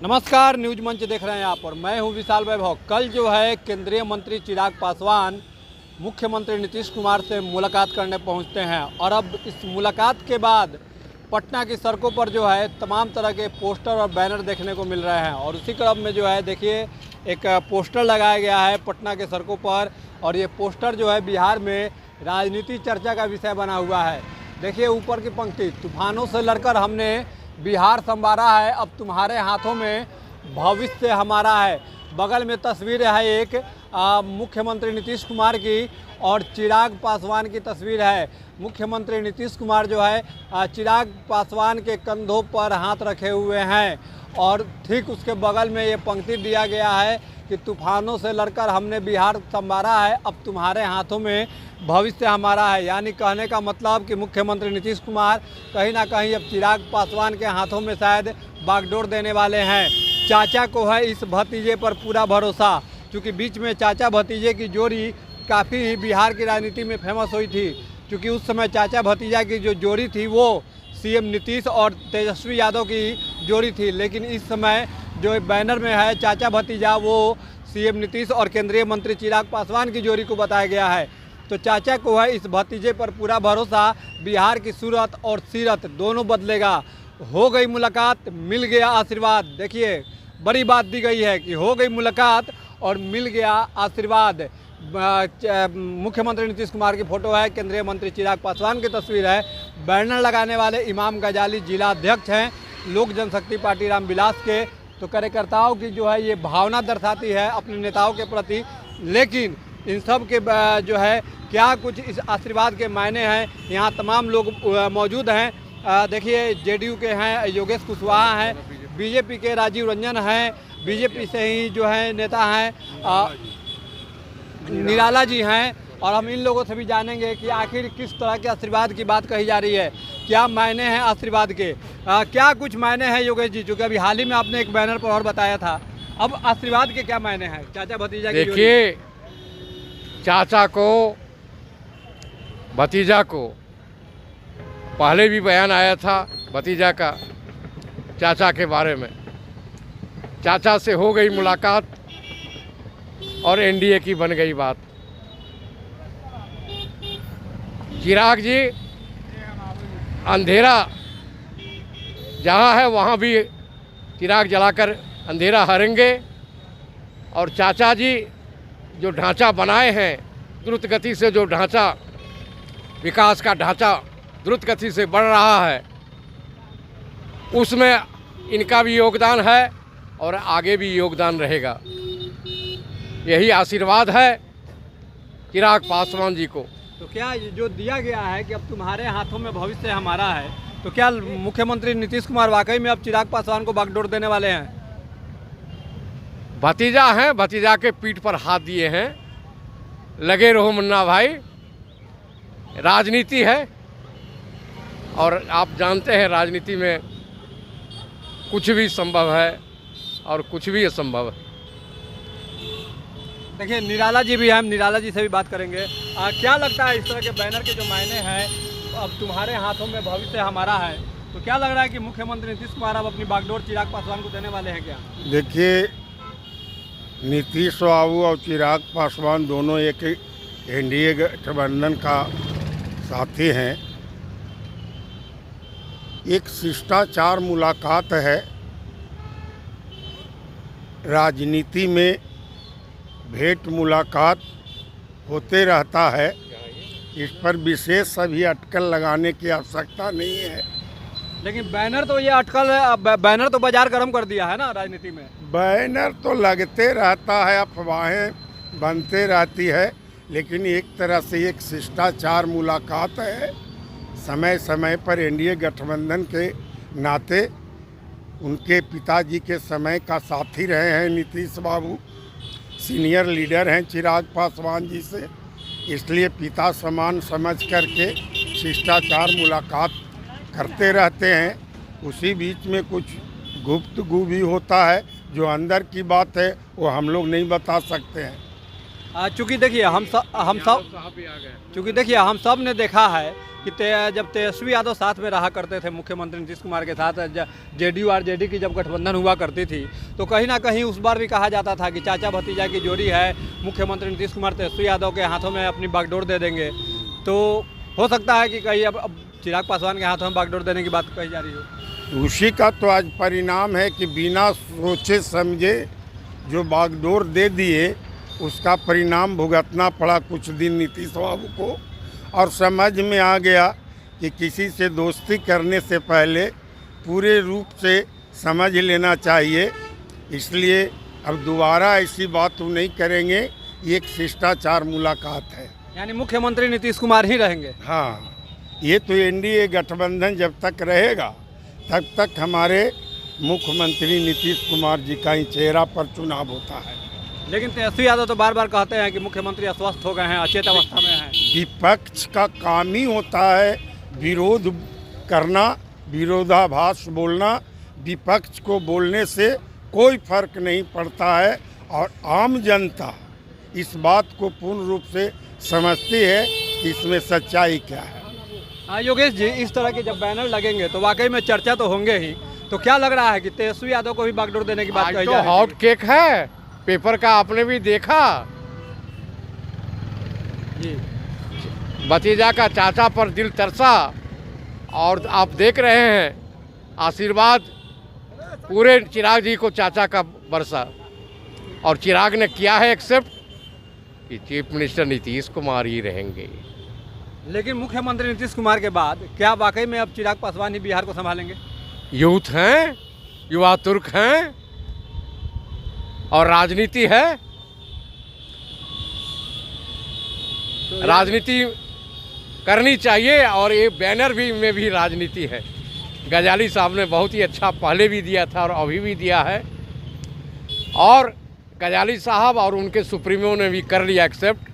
नमस्कार, न्यूज मंच देख रहे हैं आप और मैं हूं विशाल वैभव। कल जो है केंद्रीय मंत्री चिराग पासवान मुख्यमंत्री नीतीश कुमार से मुलाकात करने पहुंचते हैं और अब इस मुलाकात के बाद पटना की सड़कों पर जो है तमाम तरह के पोस्टर और बैनर देखने को मिल रहे हैं और उसी क्रम में जो है देखिए एक पोस्टर लगाया गया है पटना के सड़कों पर और ये पोस्टर जो है बिहार में राजनीति चर्चा का विषय बना हुआ है। देखिए ऊपर की पंक्ति, तूफानों से लड़कर हमने बिहार संवारा है, अब तुम्हारे हाथों में भविष्य हमारा है। बगल में तस्वीर है एक मुख्यमंत्री नीतीश कुमार की और चिराग पासवान की तस्वीर है। मुख्यमंत्री नीतीश कुमार जो है चिराग पासवान के कंधों पर हाथ रखे हुए हैं और ठीक उसके बगल में ये पंक्ति दिया गया है कि तूफानों से लड़कर हमने बिहार संवारा है, अब तुम्हारे हाथों में भविष्य हमारा है। यानी कहने का मतलब कि मुख्यमंत्री नीतीश कुमार कहीं ना कहीं अब चिराग पासवान के हाथों में शायद बागडोर देने वाले हैं। चाचा को है इस भतीजे पर पूरा भरोसा, क्योंकि बीच में चाचा भतीजे की जोड़ी काफ़ी ही बिहार की राजनीति में फेमस हुई थी, क्योंकि उस समय चाचा भतीजा की जो जोड़ी थी वो सीएम नीतीश और तेजस्वी यादव की जोड़ी थी। लेकिन इस समय जो बैनर में है चाचा भतीजा वो सीएम नीतीश और केंद्रीय मंत्री चिराग पासवान की जोड़ी को बताया गया है। तो चाचा को है इस भतीजे पर पूरा भरोसा, बिहार की सूरत और सीरत दोनों बदलेगा। हो गई मुलाकात, मिल गया आशीर्वाद। देखिए बड़ी बात दी गई है कि हो गई मुलाकात और मिल गया आशीर्वाद। मुख्यमंत्री नीतीश कुमार की फ़ोटो है, केंद्रीय मंत्री चिराग पासवान की तस्वीर है। बैनर लगाने वाले इमाम गजाली जिला अध्यक्ष हैं लोक जनशक्ति पार्टी रामविलास के। तो कार्यकर्ताओं की जो है ये भावना दर्शाती है अपने नेताओं के प्रति। लेकिन इन सब के जो है क्या कुछ इस आशीर्वाद के मायने हैं, यहाँ तमाम लोग मौजूद हैं। देखिए जेडीयू के हैं योगेश कुशवाहा हैं, बीजेपी के राजीव रंजन हैं, बीजेपी से ही जो है नेता हैं निराला जी हैं। और हम इन लोगों से भी जानेंगे कि आखिर किस तरह के आशीर्वाद की बात कही जा रही है, क्या मायने हैं आशीर्वाद के, क्या कुछ मायने हैं योगेश जी, चूँकि अभी हाल ही में आपने एक बैनर पर और बताया था। अब आशीर्वाद के क्या मायने हैं चाचा भतीजा के? देखिए चाचा को भतीजा को पहले भी बयान आया था भतीजा का चाचा के बारे में। चाचा से हो गई मुलाकात और एनडीए की बन गई बात। चिराग जी अंधेरा जहाँ है वहाँ भी चिराग जलाकर अंधेरा हरेंगे। और चाचा जी जो ढांचा बनाए हैं द्रुत गति से, जो ढांचा विकास का ढांचा द्रुत गति से बढ़ रहा है, उसमें इनका भी योगदान है और आगे भी योगदान रहेगा। यही आशीर्वाद है चिराग पासवान जी को। तो क्या जो दिया गया है कि अब तुम्हारे हाथों में भविष्य हमारा है, तो क्या मुख्यमंत्री नीतीश कुमार वाकई में अब चिराग पासवान को बागडोर देने वाले हैं? भतीजा हैं, भतीजा के पीठ पर हाथ दिए हैं। लगे रहो मुन्ना भाई, राजनीति है और आप जानते हैं राजनीति में कुछ भी संभव है और कुछ भी असंभव है। देखिए निराला जी भी हैं, हम निराला जी से भी बात करेंगे। क्या लगता है इस तरह के बैनर के जो मायने हैं, अब तुम्हारे हाथों में भविष्य हमारा है, तो क्या लग रहा है कि मुख्यमंत्री नीतीश कुमार अब अपनी बागडोर चिराग पासवान को देने वाले हैं क्या? देखिए नीतीश बाबू और चिराग पासवान दोनों एक एनडीए गठबंधन का साथी हैं। एक शिष्टाचार मुलाकात है। राजनीति में भेंट मुलाकात होते रहता है, इस पर विशेष सभी अटकल लगाने की आवश्यकता नहीं है। लेकिन बैनर तो ये अटकल है, बैनर तो बाजार गर्म कर दिया है ना राजनीति में। बैनर तो लगते रहता है, अफवाहें बनते रहती है, लेकिन एक तरह से एक शिष्टाचार मुलाकात है। समय समय पर एनडीए गठबंधन के नाते उनके पिताजी के समय का साथी रहे हैं नीतीश बाबू, सीनियर लीडर हैं चिराग पासवान जी से, इसलिए पिता समान समझ करके शिष्टाचार मुलाकात करते रहते हैं। उसी बीच में कुछ गुप्तगू भी होता है, जो अंदर की बात है वो हम लोग नहीं बता सकते हैं। चूँकि देखिए हम सब ने देखा है कि जब तेजस्वी यादव साथ में रहा करते थे मुख्यमंत्री नीतीश कुमार के साथ, जेडीयू आरजेडी की जब गठबंधन हुआ करती थी, तो कहीं ना कहीं उस बार भी कहा जाता था कि चाचा भतीजा की जोड़ी है, मुख्यमंत्री नीतीश कुमार तेजस्वी यादव के हाथों में अपनी बागडोर दे देंगे। तो हो सकता है कि कहीं अब चिराग पासवान के हाथों में बागडोर देने की बात कही जा रही हो। उसी का तो आज परिणाम है कि बिना सोचे समझे जो बागडोर दे दिए, उसका परिणाम भुगतना पड़ा कुछ दिन नीतीश बाबू को, और समझ में आ गया कि किसी से दोस्ती करने से पहले पूरे रूप से समझ लेना चाहिए। इसलिए अब दोबारा ऐसी बात तो नहीं करेंगे, ये एक शिष्टाचार मुलाकात है। यानी मुख्यमंत्री नीतीश कुमार ही रहेंगे? हाँ, ये तो एनडीए गठबंधन जब तक रहेगा तब तक हमारे मुख्यमंत्री नीतीश कुमार जी का ही चेहरा पर चुनाव होता है। लेकिन तेजस्वी यादव तो बार बार कहते हैं कि मुख्यमंत्री अस्वस्थ हो गए हैं, अचेत अवस्था में हैं। विपक्ष का काम ही होता है विरोध करना, विरोधाभास बोलना। विपक्ष को बोलने से कोई फर्क नहीं पड़ता है, और आम जनता इस बात को पूर्ण रूप से समझती है कि इसमें सच्चाई क्या है। हाँ योगेश जी, इस तरह के जब बैनर लगेंगे तो वाकई में चर्चा तो होंगे ही। तो क्या लग रहा है कि तेजस्वी यादव को भी बागडोर देने की बात कही जा रही है? हॉट केक है, पेपर का आपने भी देखा जी। भतीजा का चाचा पर दिल तरसा, और आप देख रहे हैं आशीर्वाद पूरे चिराग जी को चाचा का बरसा, और चिराग ने किया है एक्सेप्ट कि चीफ मिनिस्टर नीतीश कुमार ही रहेंगे। लेकिन मुख्यमंत्री नीतीश कुमार के बाद क्या वाकई में अब चिराग पासवान ही बिहार को संभालेंगे? यूथ हैं, युवा तुर्क हैं, और राजनीति है। तो राजनीति करनी चाहिए, और ये बैनर भी में भी राजनीति है। गजाली साहब ने बहुत ही अच्छा पहले भी दिया था और अभी भी दिया है, और गजाली साहब और उनके सुप्रीमो ने भी कर लिया एक्सेप्ट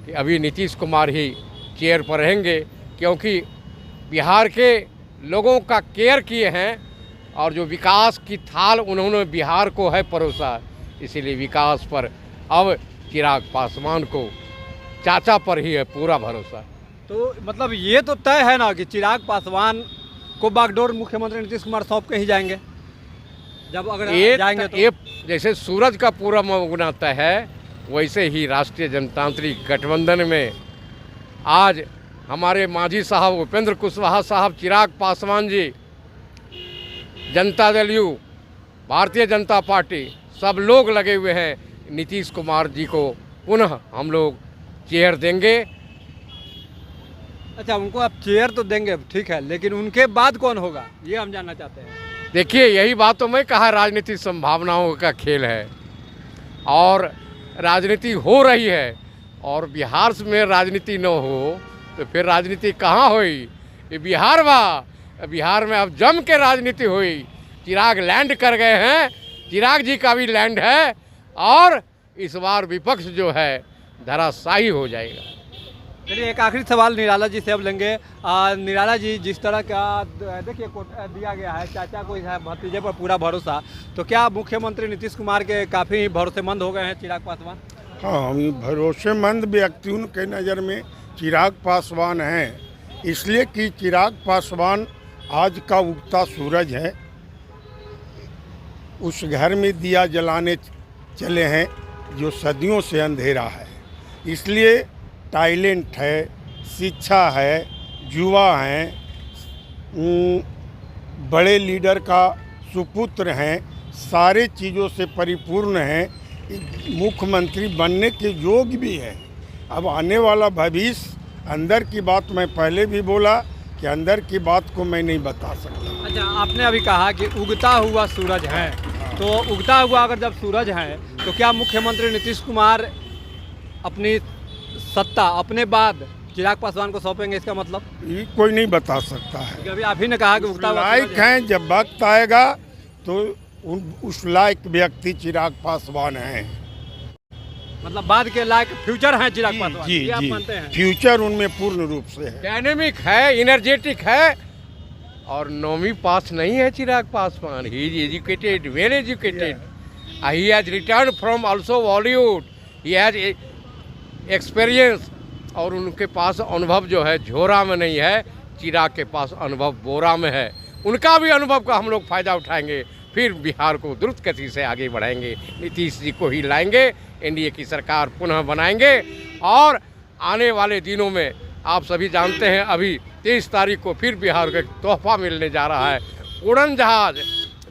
कि अभी नीतीश कुमार ही चेयर पर रहेंगे, क्योंकि बिहार के लोगों का केयर किए हैं, और जो विकास की थाल उन्होंने बिहार को है परोसा, इसीलिए विकास पर अब चिराग पासवान को चाचा पर ही है पूरा भरोसा। तो मतलब ये तो तय है ना कि चिराग पासवान को बागडोर मुख्यमंत्री नीतीश कुमार सौंप के ही जाएंगे, जब अगर जाएंगे तो? ये जैसे सूरज का पूरा मौना तय है, वैसे ही राष्ट्रीय जनतांत्रिक गठबंधन में आज हमारे मांझी साहब उपेंद्र कुशवाहा साहब, चिराग पासवान जी, जनता दल यू, भारतीय जनता पार्टी, सब लोग लगे हुए हैं। नीतीश कुमार जी को पुनः हम लोग चेयर देंगे। अच्छा, उनको आप चेयर तो देंगे, ठीक है, लेकिन उनके बाद कौन होगा ये हम जानना चाहते हैं। देखिए, यही बात तो मैं कहा, राजनीति संभावनाओं का खेल है, और राजनीति हो रही है, और बिहार में राजनीति न हो तो फिर राजनीति कहाँ हुई? ये बिहार बिहार में अब जम के राजनीति हुई। चिराग लैंड कर गए हैं, चिराग जी का भी लैंड है, और इस बार विपक्ष जो है धराशायी हो जाएगा। चलिए, एक आखिरी सवाल निराला जी से अब लेंगे। निराला जी, जिस तरह का देखिए दिया गया है, चाचा को है भतीजे पर पूरा भरोसा, तो क्या मुख्यमंत्री नीतीश कुमार के काफ़ी भरोसेमंद हो गए हैं चिराग पासवान? हाँ, भरोसेमंद व्यक्ति उनके नज़र में चिराग पासवान हैं, इसलिए कि चिराग पासवान आज का उगता सूरज है। उस घर में दिया जलाने चले हैं जो सदियों से अंधेरा है, इसलिए टैलेंट है, शिक्षा है, युवा हैं, बड़े लीडर का सुपुत्र हैं, सारे चीज़ों से परिपूर्ण हैं, मुख्यमंत्री बनने के योग्य भी हैं। अब आने वाला भविष्य, अंदर की बात मैं पहले भी बोला कि अंदर की बात को मैं नहीं बता सकता। अच्छा, आपने अभी कहा कि उगता हुआ सूरज है, तो उगता हुआ अगर जब सूरज है तो क्या मुख्यमंत्री नीतीश कुमार अपनी सत्ता अपने बाद चिराग पासवान को सौंपेंगे? इसका मतलब ये कोई नहीं बता सकता है। अभी आप ही ने कहा कि उगता हुआ लायक हैं, जब वक्त आएगा तो उस लायक व्यक्ति चिराग पासवान हैं। मतलब बाद के लायक फ्यूचर हैं चिराग पासवान, जी ये आप जी, मानते हैं? फ्यूचर उनमें पूर्ण रूप से है। डायनेमिक है, एनर्जेटिक है, और 9वीं पास नहीं है Chirag Paswan. He is educated, well educated. He has returned from also Bollywood. He has experience और उनके पास अनुभव जो है झोरा में नहीं है, चिराग के पास अनुभव बोरा में है। उनका भी अनुभव का हम लोग फ़ायदा उठाएंगे, फिर बिहार को द्रुत गति से आगे बढ़ाएंगे। नीतीश जी को ही लाएंगे, एनडीए की सरकार पुनः बनाएंगे। और आने वाले दिनों में आप सभी जानते हैं, अभी 23 तारीख को फिर बिहार को एक तोहफा मिलने जा रहा है। उड़न जहाज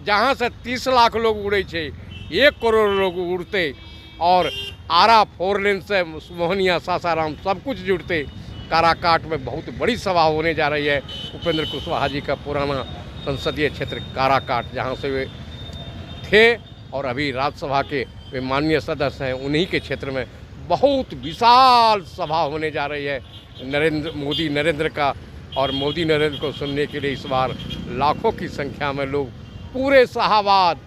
जहाँ से 30 लाख लोग उड़े थे, 1 करोड़ लोग उड़ते और आरा 4 लेन से मोहनिया सासाराम सब कुछ जुड़ते। काराकाट में बहुत बड़ी सभा होने जा रही है। उपेंद्र कुशवाहा जी का पुराना संसदीय क्षेत्र काराकाट, जहाँ से वे थे और अभी राज्यसभा के वे माननीय सदस्य हैं, उन्हीं के क्षेत्र में बहुत विशाल सभा होने जा रही है नरेंद्र का। और मोदी नरेंद्र को सुनने के लिए इस बार लाखों की संख्या में लोग पूरे शाहाबाद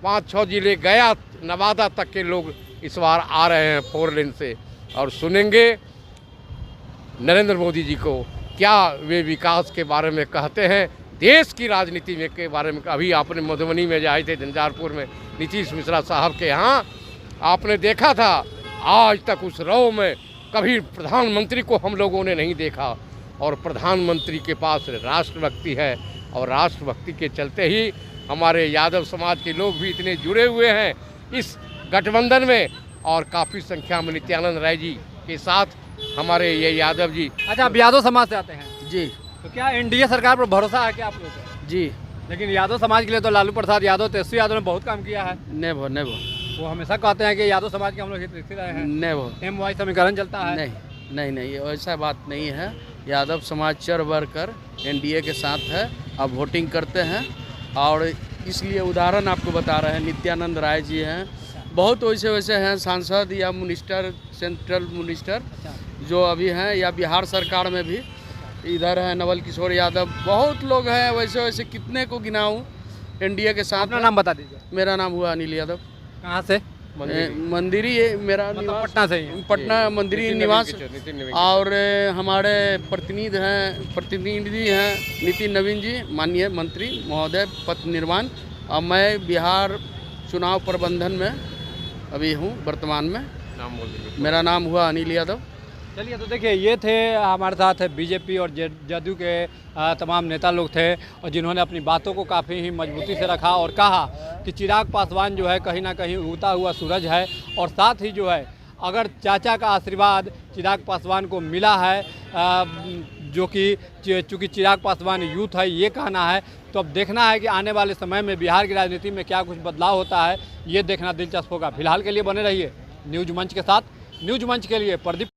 5-6 जिले गया नवादा तक के लोग इस बार आ रहे हैं 4 लेन से और सुनेंगे नरेंद्र मोदी जी को क्या वे विकास के बारे में कहते हैं, देश की राजनीति में के बारे में। अभी आपने मधुबनी में जाए थे, झंझारपुर में नीतीश मिश्रा साहब के यहाँ, आपने देखा था आज तक उस रो में कभी प्रधानमंत्री को हम लोगों ने नहीं देखा। और प्रधानमंत्री के पास राष्ट्रभक्ति है और राष्ट्रभक्ति के चलते ही हमारे यादव समाज के लोग भी इतने जुड़े हुए हैं इस गठबंधन में। और काफ़ी संख्या में नित्यानंद राय जी के साथ हमारे ये यादव जी। अच्छा, आप यादव समाज से आते हैं जी। तो क्या एनडीए सरकार पर भरोसा है क्या आप लोगों को? जी। लेकिन यादव समाज के लिए तो लालू प्रसाद यादव, तेजस्वी यादव ने बहुत काम किया है। Never never. वो हमेशा कहते हैं कि यादव समाज के हम लोग हित रहे हैं। नेवर। MY समीकरण चलता है। नहीं, ये ऐसा बात नहीं है। यादव समाज चढ़ बढ़ कर एनडीए के साथ है, अब वोटिंग करते हैं। और इसलिए उदाहरण आपको बता रहे हैं, नित्यानंद राय जी हैं, बहुत वैसे हैं सांसद या मिनिस्टर, सेंट्रल मिनिस्टर जो अभी हैं, या बिहार सरकार में भी इधर है नवल किशोर यादव, बहुत लोग हैं। वैसे कितने को गिनाऊं एनडीए के साथ। अपना नाम बता दीजिए। मेरा नाम हुआ अनिल यादव। कहाँ से? मंदिरी मेरा मतलब पटना से ही है। पटना मंदिरी निवास। और हमारे प्रतिनिधि हैं नितिन नवीन जी, माननीय मंत्री महोदय पथ निर्माण। और मैं बिहार चुनाव प्रबंधन में अभी हूँ वर्तमान में। मेरा नाम हुआ अनिल यादव। चलिए, तो देखिए ये थे हमारे साथ बीजेपी और जदयू के तमाम नेता लोग थे और जिन्होंने अपनी बातों को काफ़ी ही मजबूती से रखा और कहा कि चिराग पासवान जो है कहीं ना कहीं उगता हुआ सूरज है। और साथ ही जो है अगर चाचा का आशीर्वाद चिराग पासवान को मिला है, जो कि चूँकि चिराग पासवान यूथ है ये कहना है, तो अब देखना है कि आने वाले समय में बिहार की राजनीति में क्या कुछ बदलाव होता है, ये देखना दिलचस्प होगा। फिलहाल के लिए बने रहिए न्यूज मंच के साथ। न्यूज मंच के लिए प्रदीप